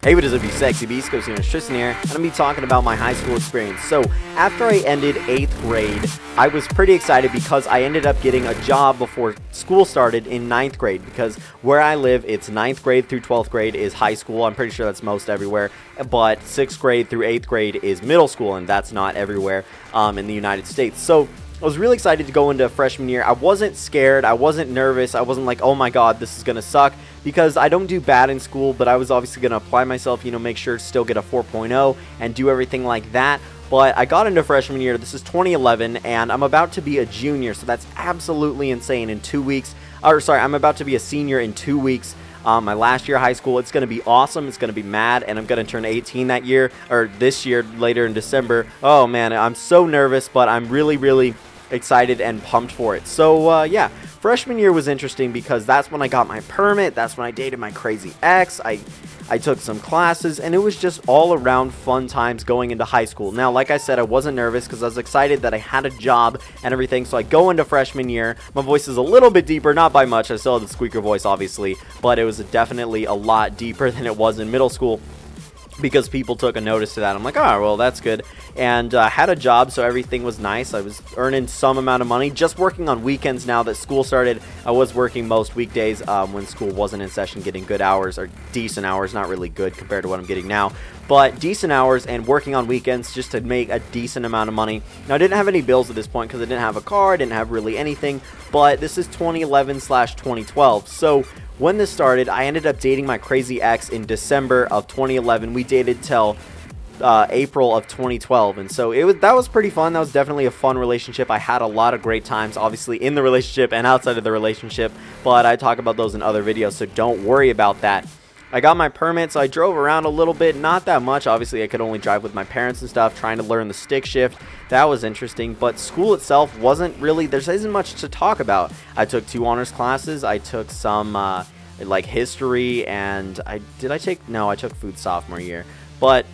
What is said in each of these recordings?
Hey, what is up, you sexy beast? GhostSickness, Tristan here, and I'm going to be talking about my high school experience. So, after I ended 8th grade, I was pretty excited because I ended up getting a job before school started in 9th grade, because where I live, it's 9th grade through 12th grade is high school. I'm pretty sure that's most everywhere, but 6th grade through 8th grade is middle school, and that's not everywhere in the United States. So, I was really excited to go into freshman year. I wasn't scared. I wasn't nervous. I wasn't like, oh my god, this is going to suck, because I don't do bad in school, but I was obviously going to apply myself, make sure to still get a 4.0 and do everything like that. But I got into freshman year. This is 2011, and I'm about to be a junior, so that's absolutely insane. In 2 weeks, I'm about to be a senior in 2 weeks. My last year of high school. It's going to be awesome. It's going to be mad, and I'm going to turn 18 that year, or this year, later in December. Oh man, I'm so nervous, but I'm really excited and pumped for it. So yeah, freshman year was interesting because that's when I got my permit. That's when I dated my crazy ex. I took some classes, and it was just all around fun times going into high school. Now, like I said, I wasn't nervous because I was excited that I had a job and everything. So I go into freshman year. My voice is a little bit deeper, not by much. I still have the squeaker voice, obviously, but it was definitely a lot deeper than it was in middle school, because people took a notice to that. I'm like, oh, well, that's good. And I had a job, so everything was nice. I was earning some amount of money, just working on weekends now that school started. I was working most weekdays when school wasn't in session, getting good hours, or decent hours, not really good compared to what I'm getting now, but decent hours, and working on weekends just to make a decent amount of money. Now, I didn't have any bills at this point because I didn't have a car, I didn't have really anything, but this is 2011/2012, so when this started, I ended up dating my crazy ex in December of 2011. We dated till April of 2012, and so that was pretty fun. That was definitely a fun relationship. I had a lot of great times, obviously, in the relationship and outside of the relationship, but I talk about those in other videos, so don't worry about that. I got my permit, so I drove around a little bit, not that much. Obviously, I could only drive with my parents and stuff, trying to learn the stick shift. That was interesting, but school itself wasn't really, there isn't much to talk about. I took 2 honors classes. I took some, like, history, and I took food sophomore year. But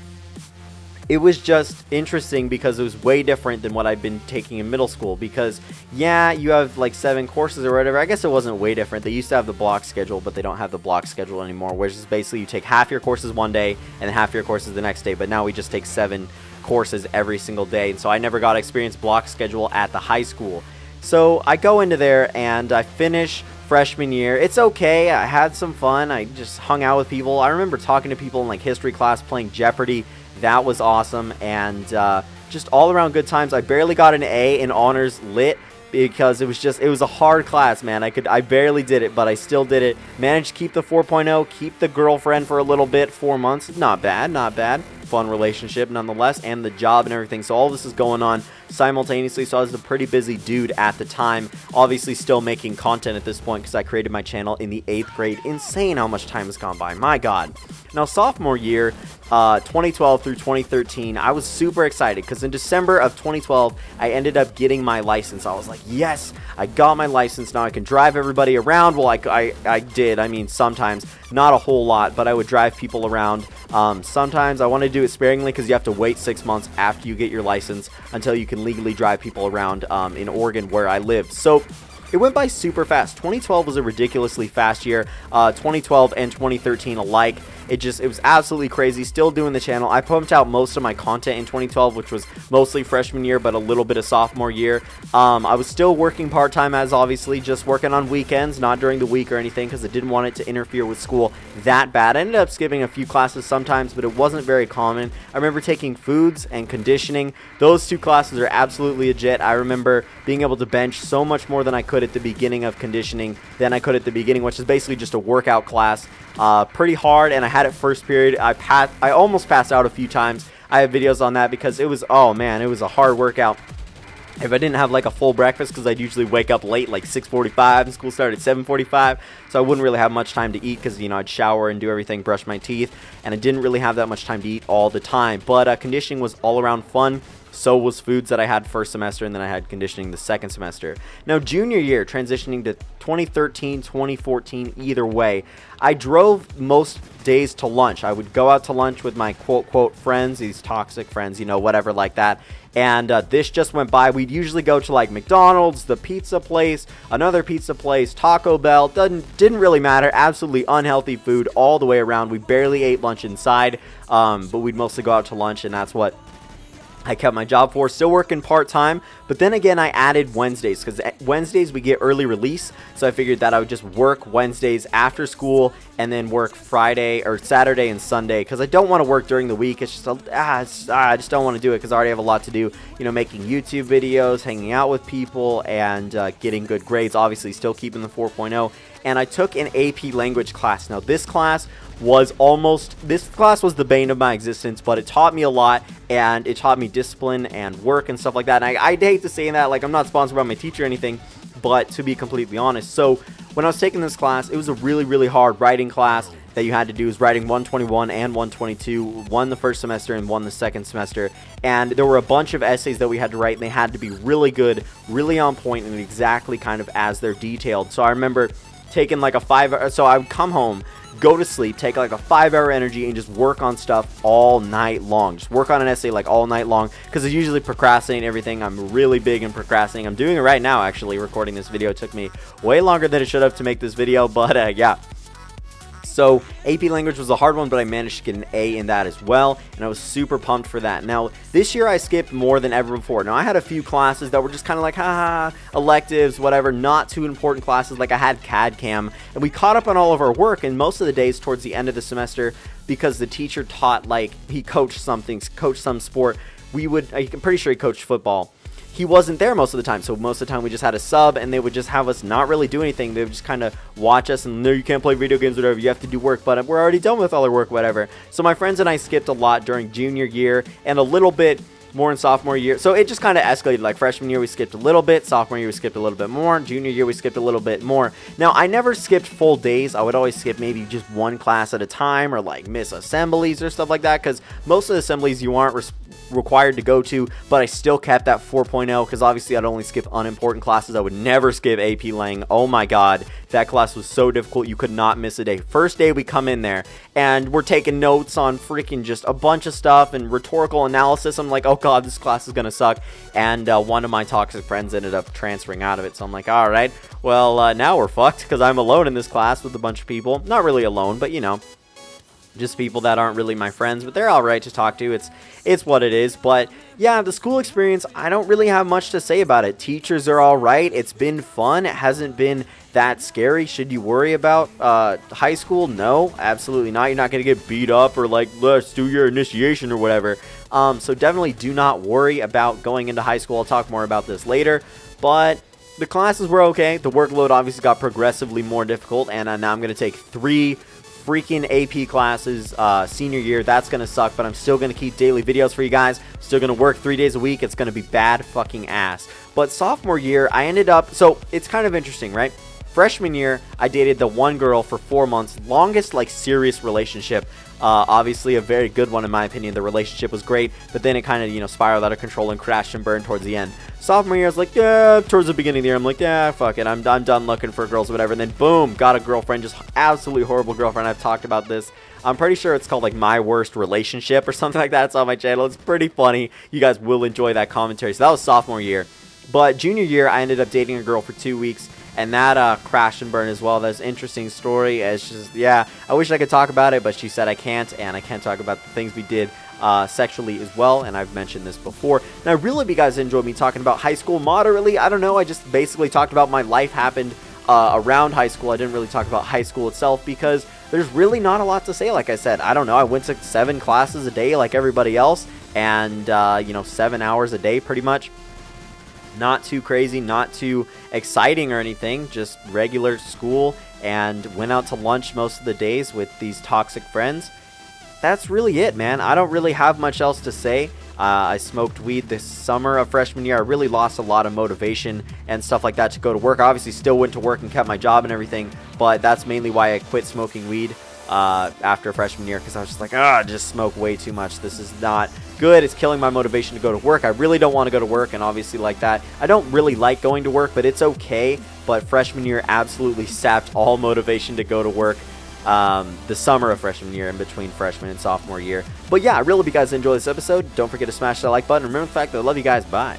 it was just interesting because it was way different than what I'd been taking in middle school, because yeah, you have like 7 courses or whatever. I guess it wasn't way different. They used to have the block schedule, but they don't have the block schedule anymore, which is basically you take half your courses one day and half your courses the next day, but now we just take 7 courses every single day. And so I never got to experience block schedule at the high school. So I go into there and I finish freshman year. It's okay. I had some fun. I just hung out with people. I remember talking to people in like history class, playing Jeopardy. That was awesome, and just all around good times. I barely got an A in honors lit because it was a hard class, man. I barely did it, but I still did it. Managed to keep the 4.0, keep the girlfriend for a little bit, 4 months. Not bad, not bad. Fun relationship nonetheless, and the job and everything. So all this is going on simultaneously. So I was a pretty busy dude at the time, obviously still making content at this point because I created my channel in the 8th grade. Insane how much time has gone by, my god. Now, sophomore year, 2012 through 2013, I was super excited because in December of 2012, I ended up getting my license. I was like, yes, I got my license. Now I can drive everybody around. Well, I did. I mean, sometimes, not a whole lot, but I would drive people around. Sometimes I want to do it sparingly because you have to wait 6 months after you get your license until you can legally drive people around in Oregon, where I live. So it went by super fast. 2012 was a ridiculously fast year. 2012 and 2013 alike. It was absolutely crazy. Still doing the channel. I pumped out most of my content in 2012, which was mostly freshman year, but a little bit of sophomore year. I was still working part-time, as obviously, just working on weekends, not during the week or anything, because I didn't want it to interfere with school that bad. I ended up skipping a few classes sometimes, but it wasn't very common. I remember taking foods and conditioning. Those 2 classes are absolutely legit. I remember being able to bench so much more than I could at the beginning of conditioning than I could at the beginning, which is basically just a workout class. Pretty hard, and I had it first period. I almost passed out a few times. I have videos on that because it was, oh man, it was a hard workout. If I didn't have like a full breakfast, because I'd usually wake up late, like 6:45, and school started at 7:45, so I wouldn't really have much time to eat because, I'd shower and do everything, brush my teeth, and I didn't really have that much time to eat all the time. But conditioning was all around fun. So was foods that I had first semester, and then I had conditioning the second semester. Now, junior year, transitioning to 2013, 2014, either way, I drove most days to lunch. I would go out to lunch with my quote-quote friends, these toxic friends, whatever like that, And this just went by. We'd usually go to like McDonald's, the pizza place, another pizza place, Taco Bell. Didn't really matter. Absolutely unhealthy food all the way around. We barely ate lunch inside, but we'd mostly go out to lunch, and that's what I kept my job for. Still working part-time, but then again I added Wednesdays, because Wednesdays we get early release, so I figured that I would just work Wednesdays after school and then work Friday or Saturday and Sunday, because I don't want to work during the week. It's just I just don't want to do it, because I already have a lot to do, you know, making YouTube videos, hanging out with people, and getting good grades, obviously still keeping the 4.0. And I took an AP language class. Now this class was the bane of my existence, but it taught me a lot, and it taught me discipline and work and stuff like that. And I'd hate to say that, like, I'm not sponsored by my teacher or anything, but to be completely honest, so when I was taking this class, it was a really, really hard writing class that you had to do. Is writing 121 and 122, one the first semester and one the second semester, and there were a bunch of essays that we had to write, and they had to be really good, really on point, and exactly kind of as they're detailed. So I remember taking like a 5-hour, so I would come home, go to sleep, take like a 5-hour energy, and just work on stuff all night long. Just work on an essay like all night long, because I usually procrastinate everything. I'm really big in procrastinating. I'm doing it right now, actually, recording this video. It took me way longer than it should have to make this video, but yeah. So AP language was a hard one, but I managed to get an A in that as well, and I was super pumped for that. Now this year I skipped more than ever before. Now I had a few classes that were just kind of like electives, whatever, not too important classes. Like I had CAD CAM, and we caught up on all of our work, and most of the days towards the end of the semester, because the teacher taught, like, he coached some sport, I'm pretty sure he coached football. He wasn't there most of the time, so most of the time we just had a sub, and they would just have us not really do anything. They would just kind of watch us, and no, you can't play video games, whatever, you have to do work, but we're already done with all our work, whatever. So my friends and I skipped a lot during junior year, and a little bit more in sophomore year. So it just kind of escalated. Like freshman year we skipped a little bit, sophomore year we skipped a little bit more, junior year we skipped a little bit more. Now I never skipped full days. I would always skip maybe just one class at a time, or like miss assemblies or stuff like that, because most of the assemblies you aren't required to go to, but I still kept that 4.0, because obviously I'd only skip unimportant classes. I would never skip AP Lang. Oh my god, that class was so difficult. You could not miss a day. First day we come in there and we're taking notes on freaking just a bunch of stuff and rhetorical analysis. I'm like, oh god, this class is gonna suck. And one of my toxic friends ended up transferring out of it, so I'm like, all right, well, now we're fucked, because I'm alone in this class with a bunch of people. Not really alone, but you know, just people that aren't really my friends, but they're all right to talk to. It's what it is. But yeah, the school experience, I don't really have much to say about it. Teachers are all right. It's been fun. It hasn't been that scary. Should you worry about high school? No, absolutely not. You're not going to get beat up or like, let's do your initiation or whatever. So definitely do not worry about going into high school. I'll talk more about this later, but the classes were okay. The workload obviously got progressively more difficult, and now I'm going to take 3 freaking AP classes senior year. That's gonna suck, but I'm still gonna keep daily videos for you guys. Still gonna work 3 days a week. It's gonna be bad fucking ass. But sophomore year, I ended up, so it's kind of interesting, right? Freshman year, I dated the one girl for 4 months, longest like serious relationship. Obviously a very good one in my opinion. The relationship was great, but then it kind of, you know, spiraled out of control and crashed and burned towards the end. Sophomore year, I was like, yeah, towards the beginning of the year, I'm like, yeah, fuck it, I'm done looking for girls or whatever. And then boom, got a girlfriend, just absolutely horrible girlfriend. I've talked about this. I'm pretty sure it's called like My Worst Relationship or something like that. It's on my channel. It's pretty funny. You guys will enjoy that commentary. So that was sophomore year. But junior year, I ended up dating a girl for 2 weeks, and that crashed and burned as well. That's an interesting story. It's just, yeah, I wish I could talk about it, but she said I can't, and I can't talk about the things we did sexually as well, and I've mentioned this before. And I really hope you guys enjoyed me talking about high school moderately. I don't know, I just basically talked about my life happened around high school. I didn't really talk about high school itself, because there's really not a lot to say. Like I said, I don't know, I went to 7 classes a day like everybody else, and you know, 7 hours a day pretty much. Not too crazy, not too exciting or anything, just regular school, and went out to lunch most of the days with these toxic friends. That's really it, man. I don't really have much else to say. I smoked weed this summer of freshman year. I really lost a lot of motivation and stuff like that to go to work. I obviously still went to work and kept my job and everything, but that's mainly why I quit smoking weed after freshman year, because I was just like, I just smoke way too much. This is not good. It's killing my motivation to go to work. I really don't want to go to work, and obviously like that, I don't really like going to work, but it's okay. But freshman year absolutely sapped all motivation to go to work. the summer of freshman year, in between freshman and sophomore year. But yeah, I really hope you guys enjoy this episode. Don't forget to smash that like button. Remember the fact that I love you guys. Bye.